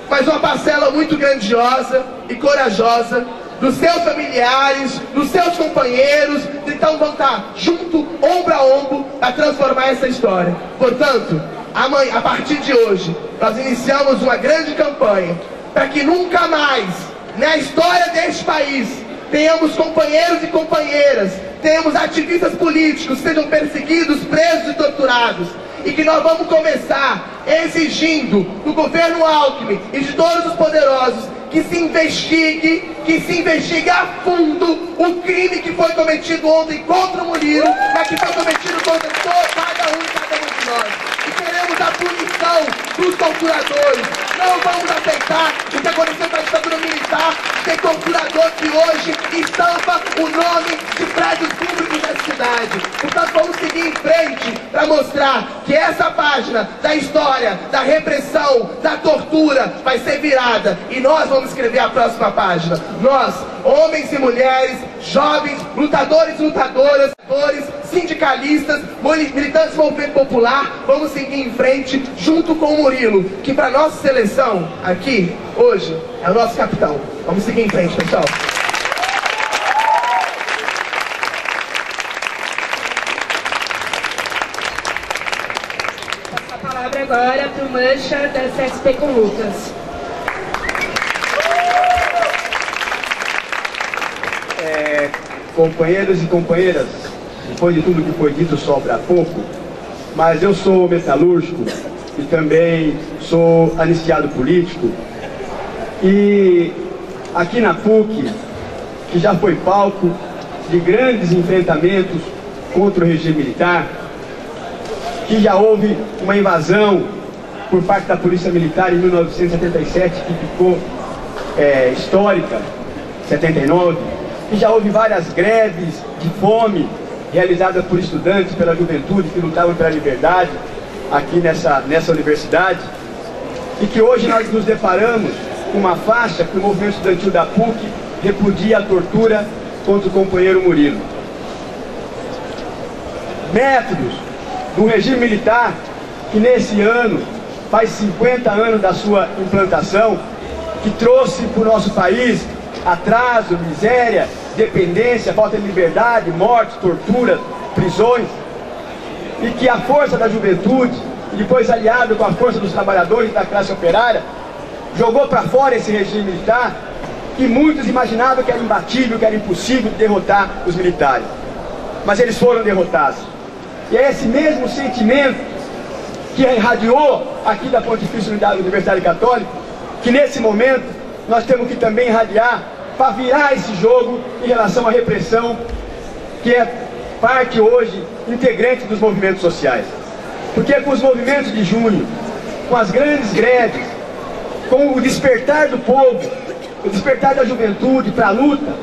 mas uma parcela muito grandiosa e corajosa dos seus familiares, dos seus companheiros, então vão estar junto, ombro a ombro, para transformar essa história. Portanto, amanhã, a partir de hoje, nós iniciamos uma grande campanha para que nunca mais, na história deste país, tenhamos companheiros e companheiras, tenhamos ativistas políticos que sejam perseguidos, presos e torturados. E que nós vamos começar exigindo do governo Alckmin e de todos os poderosos que se investigue a fundo o crime que foi cometido ontem contra o Murilo, mas que foi cometido contra cada um e cada uma de nós. E queremos a punição dos torturadores. Não vamos aceitar o que aconteceu com a ditadura militar, tem torturador que hoje estampa o nome de prédios públicos da cidade. Portanto, vamos seguir em frente para mostrar que essa página da história, da repressão, da tortura vai ser virada. E nós vamos escrever a próxima página. Nós, homens e mulheres, jovens, lutadores e lutadoras, sindicalistas, militantes do movimento popular, vamos seguir em frente junto com o Murilo, que para nossa seleção aqui, hoje, é o nosso capitão. Vamos seguir em frente, pessoal. Passo a palavra agora para o Mancha da CSP com Lucas. Companheiros e companheiras, depois de tudo que foi dito sobra pouco, mas eu sou metalúrgico e também sou anistiado político, e aqui na PUC, que já foi palco de grandes enfrentamentos contra o regime militar, que já houve uma invasão por parte da Polícia Militar em 1977, que ficou histórica, 79, que já houve várias greves de fome realizadas por estudantes, pela juventude que lutavam pela liberdade aqui nessa universidade, e que hoje nós nos deparamos com uma faixa que o movimento estudantil da PUC repudia a tortura contra o companheiro Murilo. Métodos do regime militar que nesse ano faz 50 anos da sua implantação, que trouxe para o nosso país atraso, miséria, dependência, falta de liberdade, morte, tortura, prisões, e que a força da juventude, e depois aliado com a força dos trabalhadores da classe operária, jogou para fora esse regime militar, que muitos imaginavam que era imbatível, que era impossível de derrotar os militares. Mas eles foram derrotados. E é esse mesmo sentimento que irradiou aqui da Pontifícia Universidade Católica, que nesse momento nós temos que também irradiar para virar esse jogo em relação à repressão, que é parte hoje integrante dos movimentos sociais. Porque com os movimentos de junho, com as grandes greves, com o despertar do povo, o despertar da juventude para a luta,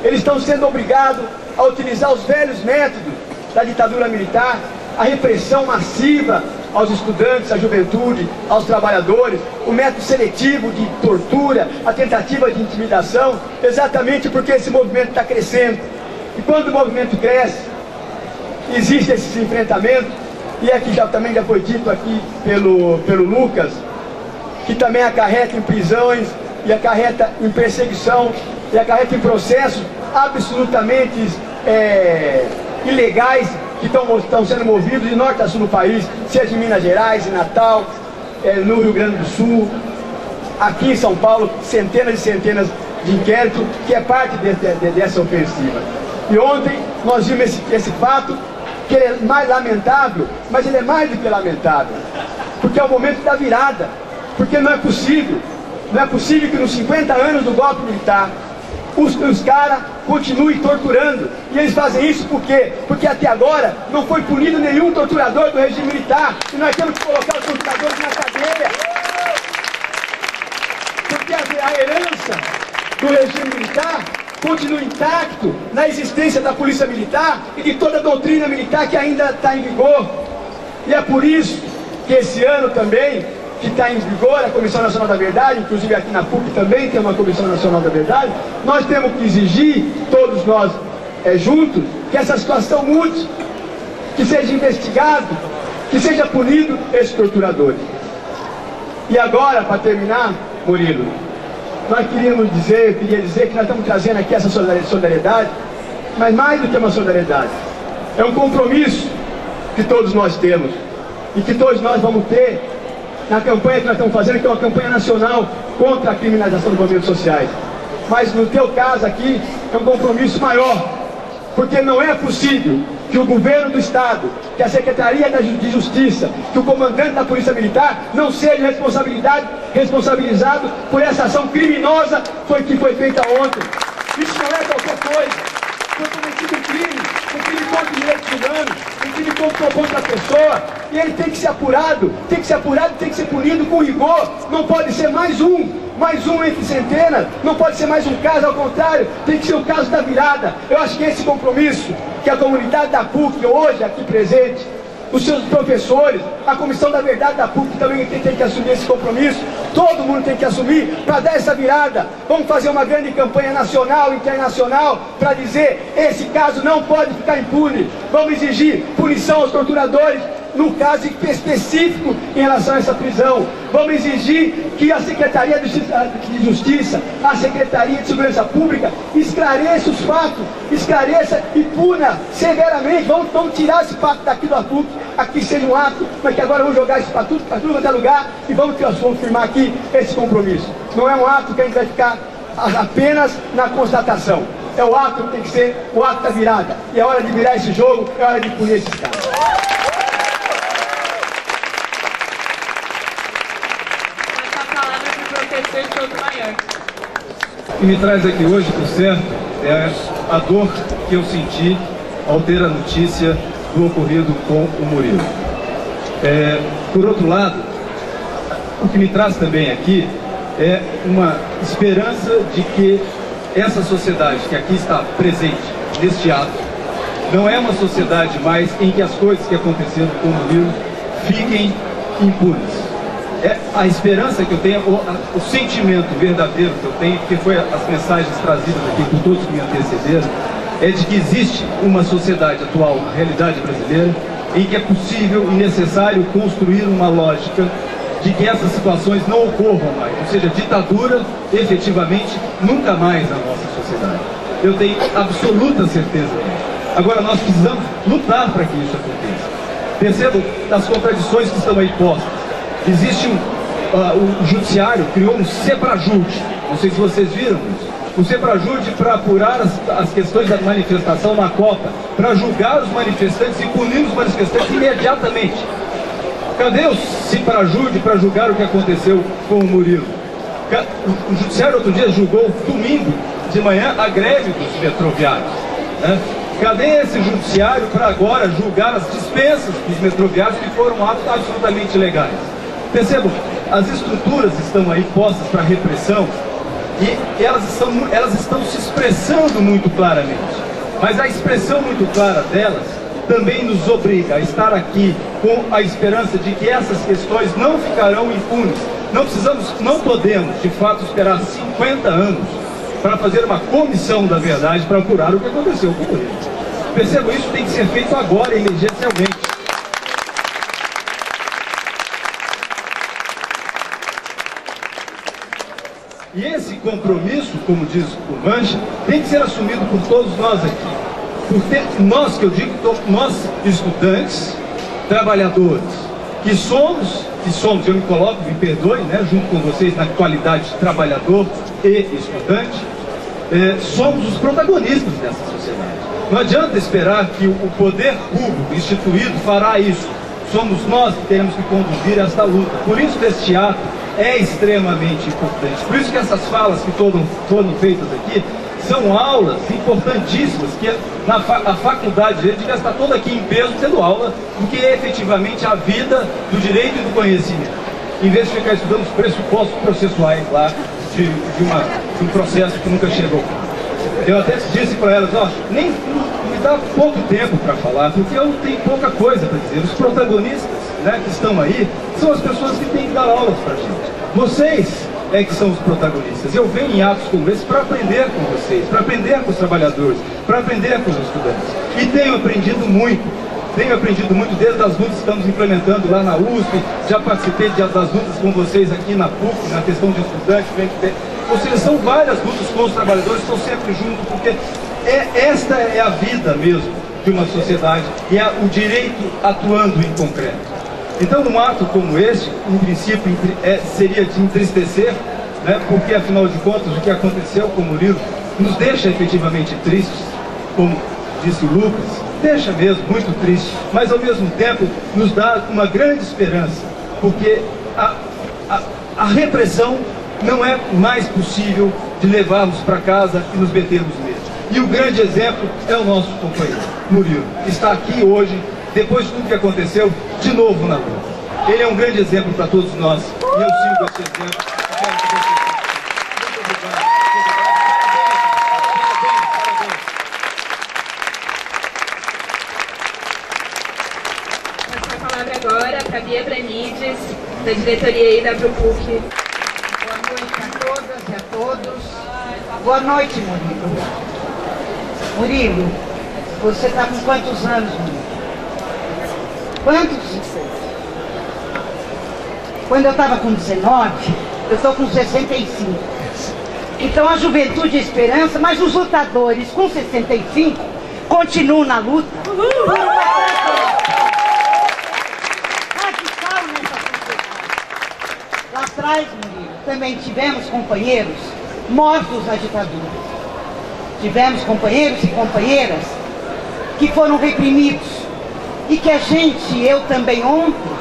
eles estão sendo obrigados a utilizar os velhos métodos da ditadura militar, a repressão massiva aos estudantes, à juventude, aos trabalhadores, o método seletivo de tortura, a tentativa de intimidação, exatamente porque esse movimento está crescendo. E quando o movimento cresce, existe esses enfrentamentos, e aqui também já foi dito aqui pelo Lucas, que também acarreta em prisões, e acarreta em perseguição, e acarreta em processos absolutamente ilegais, que estão sendo movidos de norte a sul no país, seja em Minas Gerais, em Natal, no Rio Grande do Sul, aqui em São Paulo, centenas e centenas de inquéritos, que é parte dessa ofensiva. E ontem nós vimos esse fato, que ele é mais lamentável, mas ele é mais do que lamentável, porque é o momento da virada, porque não é possível que nos 50 anos do golpe militar, os caras continuem torturando. E eles fazem isso por quê? Porque até agora não foi punido nenhum torturador do regime militar. E nós temos que colocar os torturadores na cadeia. Porque a herança do regime militar continua intacto na existência da polícia militar e de toda a doutrina militar que ainda está em vigor. E é por isso que esse ano também, que está em vigor a Comissão Nacional da Verdade, inclusive aqui na PUC também tem uma Comissão Nacional da Verdade, nós temos que exigir, todos nós juntos, que essa situação mude, que seja investigado, que seja punido esses torturadores. E agora, para terminar, Murilo, nós queria dizer que nós estamos trazendo aqui essa solidariedade, mas mais do que uma solidariedade, é um compromisso que todos nós temos, e que todos nós vamos ter na campanha que nós estamos fazendo, que é uma campanha nacional contra a criminalização dos movimentos sociais. mas no teu caso aqui é um compromisso maior, porque não é possível que o governo do Estado, que a Secretaria de Justiça, que o comandante da Polícia Militar não seja responsabilizado por essa ação criminosa que foi feita ontem. Isso não é qualquer coisa. Foi cometido um crime contra os direitos humanos, um crime contra a pessoa, e ele tem que ser apurado, tem que ser punido com rigor. Não pode ser mais um entre centenas, não pode ser mais um caso, ao contrário, tem que ser o caso da virada. Eu acho que esse compromisso que a comunidade da PUC hoje aqui presente, os seus professores, a Comissão da Verdade da PUC também tem que assumir esse compromisso, todo mundo tem que assumir para dar essa virada. Vamos fazer uma grande campanha nacional, internacional, para dizer, esse caso não pode ficar impune. Vamos exigir punição aos torturadores, no caso específico em relação a essa prisão. Vamos exigir que a Secretaria de Justiça, a Secretaria de Segurança Pública esclareça os fatos, esclareça e puna severamente. Vamos tirar esse fato daqui do PUC, aqui seja um ato, mas que agora vamos jogar isso para tudo quanto é lugar e vamos firmar aqui esse compromisso. Não é um ato que a gente vai ficar apenas na constatação. É o ato que tem que ser o ato da virada. E é hora de virar esse jogo, é hora de punir esses caras. O que me traz aqui hoje, por certo, é a dor que eu senti ao ter a notícia do ocorrido com o Murilo. Por outro lado, o que me traz também aqui é uma esperança de que essa sociedade que aqui está presente neste ato não é uma sociedade mais em que as coisas que aconteceram com o Murilo fiquem impunes. É a esperança que eu tenho, o sentimento verdadeiro que eu tenho, que foi as mensagens trazidas aqui por todos que me antecederam, é de que existe uma sociedade atual, uma realidade brasileira, em que é possível e necessário construir uma lógica de que essas situações não ocorram mais, ou seja, ditadura, efetivamente, nunca mais na nossa sociedade. Eu tenho absoluta certeza disso. Agora, nós precisamos lutar para que isso aconteça. Percebam as contradições que estão aí postas. Existe o judiciário criou um Ceprajude, não sei se vocês viram isso. O Ceprajude para apurar as questões da manifestação na Copa, para julgar os manifestantes e punir os manifestantes imediatamente. Cadê o Ceprajude para julgar o que aconteceu com o Murilo? O judiciário outro dia julgou domingo de manhã a greve dos metroviários, né? Cadê esse judiciário para agora julgar as dispensas dos metroviários que foram atos absolutamente legais? Percebam, as estruturas estão aí postas para repressão e elas estão se expressando muito claramente. Mas a expressão muito clara delas também nos obriga a estar aqui com a esperança de que essas questões não ficarão impunes. Não podemos, de fato, esperar 50 anos para fazer uma comissão da verdade para apurar o que aconteceu com ele. Percebam, isso tem que ser feito agora, emergencialmente. E esse compromisso, como diz o Mancha, tem que ser assumido por todos nós aqui. Nós, que eu digo, nós estudantes, trabalhadores, que somos, eu me coloco, me perdoe, né, junto com vocês na qualidade de trabalhador e estudante, somos os protagonistas dessa sociedade. Não adianta esperar que o poder público instituído fará isso. Somos nós que teremos que conduzir esta luta. Por isso este ato é extremamente importante. Por isso que essas falas que foram feitas aqui são aulas importantíssimas, que a faculdade devia estar toda aqui em peso tendo aula do que é efetivamente a vida do direito e do conhecimento, em vez de ficar estudando os pressupostos processuais lá de um processo que nunca chegou. Eu até disse para elas, nem me dá pouco tempo para falar, porque eu tenho pouca coisa para dizer. Os protagonistas, né, que estão aí são as pessoas que têm que dar aulas para a gente. Vocês é que são os protagonistas. Eu venho em atos como esse para aprender com vocês, para aprender com os trabalhadores, para aprender com os estudantes. E tenho aprendido muito desde as lutas que estamos implementando lá na USP, já participei das lutas com vocês aqui na PUC, na questão de estudantes, ou seja, são várias lutas com os trabalhadores, estou sempre junto, porque esta é a vida mesmo de uma sociedade, e é o direito atuando em concreto. Então, num ato como este, em princípio, seria de entristecer, né? Porque, afinal de contas, o que aconteceu com o Murilo nos deixa efetivamente tristes, como disse o Lucas, deixa mesmo muito triste, mas ao mesmo tempo nos dá uma grande esperança, porque a repressão não é mais possível de levarmos para casa e nos metermos mesmo. E o grande exemplo é o nosso companheiro, Murilo, que está aqui hoje, depois de tudo que aconteceu, de novo na luta. Ele é um grande exemplo para todos nós, e eu sigo esse exemplo. Quero que vocês... Muito obrigado. Passo a palavra agora para a Bia Bramides, da diretoria aí da ProPuc. Boa noite a todas e a todos. Boa noite, Murilo. Murilo, você está com quantos anos, Murilo? Quantos? 26. Quando eu estava com 19, eu estou com 65. Então a juventude é esperança, mas os lutadores com 65 continuam na luta. Radical nessa sociedade. Lá atrás, Murilo, também tivemos companheiros mortos na ditadura. Tivemos companheiros e companheiras que foram reprimidos. E que a gente, eu também ontem,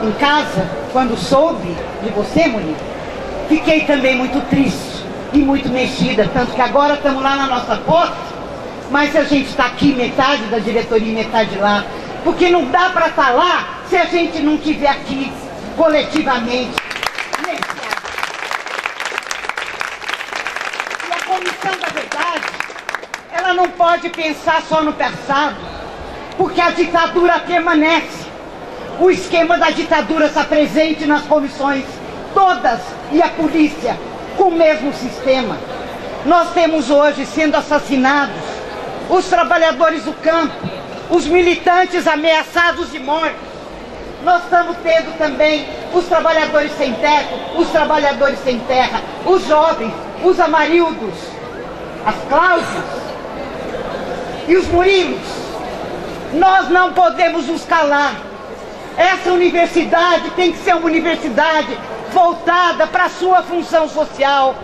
em casa, quando soube de você, Murilo, fiquei também muito triste e muito mexida, tanto que agora estamos lá na nossa posse, mas a gente está aqui, metade da diretoria e metade lá, porque não dá para estar lá se a gente não estiver aqui, coletivamente, nesse ato. E a Comissão da Verdade, ela não pode pensar só no passado, porque a ditadura permanece. O esquema da ditadura está presente nas comissões todas e a polícia com o mesmo sistema. Nós temos hoje sendo assassinados os trabalhadores do campo, os militantes ameaçados de morte. Nós estamos tendo também os trabalhadores sem teto, os trabalhadores sem terra, os jovens, os amarildos, as Cláudias e os Murilos. Nós não podemos nos calar. Essa universidade tem que ser uma universidade voltada para a sua função social,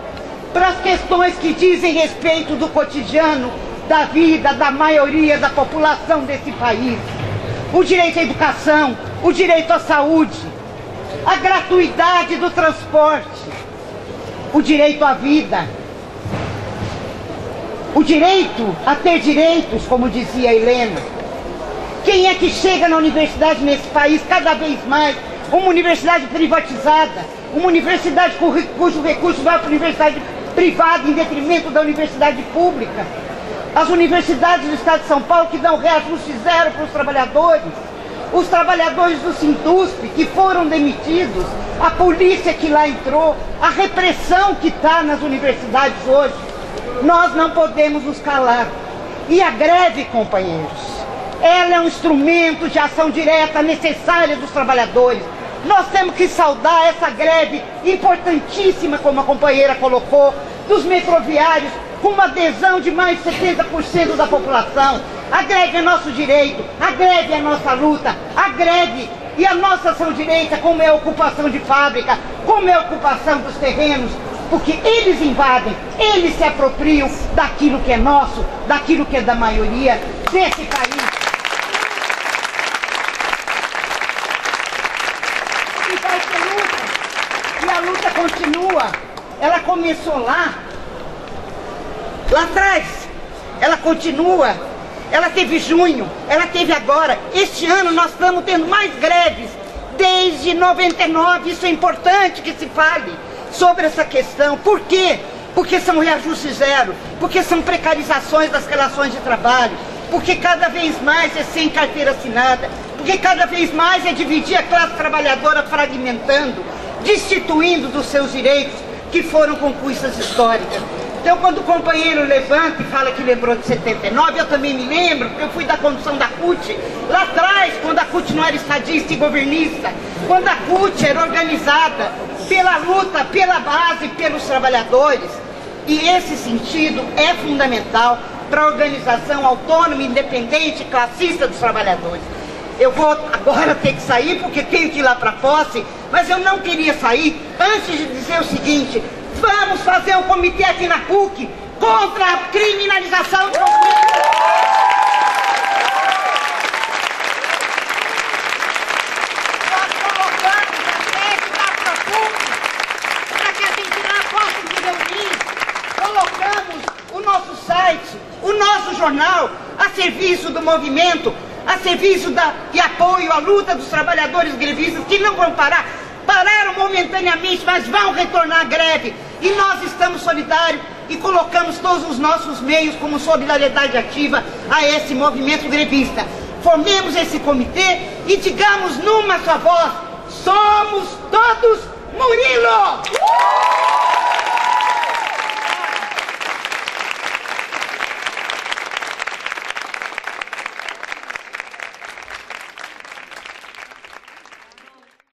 para as questões que dizem respeito do cotidiano, da vida, da maioria da população desse país. O direito à educação, o direito à saúde, a gratuidade do transporte, o direito à vida, o direito a ter direitos, como dizia a Helena. Quem é que chega na universidade nesse país cada vez mais? Uma universidade privatizada, uma universidade cujo recurso vai para a universidade privada em detrimento da universidade pública. As universidades do Estado de São Paulo que dão reajuste zero para os trabalhadores do Sintusp que foram demitidos, a polícia que lá entrou, a repressão que está nas universidades hoje. Nós não podemos nos calar. E a greve, companheiros, ela é um instrumento de ação direta necessária dos trabalhadores. Nós temos que saudar essa greve importantíssima, como a companheira colocou, dos metroviários, com uma adesão de mais de 70% da população. A greve é nosso direito, a greve é nossa luta, a greve e a nossa ação direta, como é a ocupação de fábrica, como é a ocupação dos terrenos, porque eles invadem, eles se apropriam daquilo que é nosso, daquilo que é da maioria desse país. E a luta continua. Ela começou lá atrás, ela continua, ela teve junho, ela teve agora. Este ano nós estamos tendo mais greves desde 99, isso é importante que se fale sobre essa questão. Por quê? Porque são reajustes zero, porque são precarizações das relações de trabalho, porque cada vez mais é sem carteira assinada, porque cada vez mais é dividir a classe trabalhadora, fragmentando, destituindo dos seus direitos que foram conquistas históricas. Então, quando o companheiro levanta e fala que lembrou de 79, eu também me lembro, porque eu fui da condução da CUT, lá atrás, quando a CUT não era estadista e governista, quando a CUT era organizada pela luta, pela base, pelos trabalhadores. E esse sentido é fundamental para a organização autônoma, independente, classista dos trabalhadores. Eu vou agora ter que sair, porque tenho que ir lá para a posse, Mas eu não queria sair antes de dizer o seguinte: vamos fazer um comitê aqui na PUC contra a criminalização do o nosso jornal a serviço do movimento, a serviço de apoio à luta dos trabalhadores grevistas, que não vão parar, pararam momentaneamente, mas vão retornar à greve. E nós estamos solidários e colocamos todos os nossos meios como solidariedade ativa a esse movimento grevista. Formemos esse comitê e digamos numa só voz: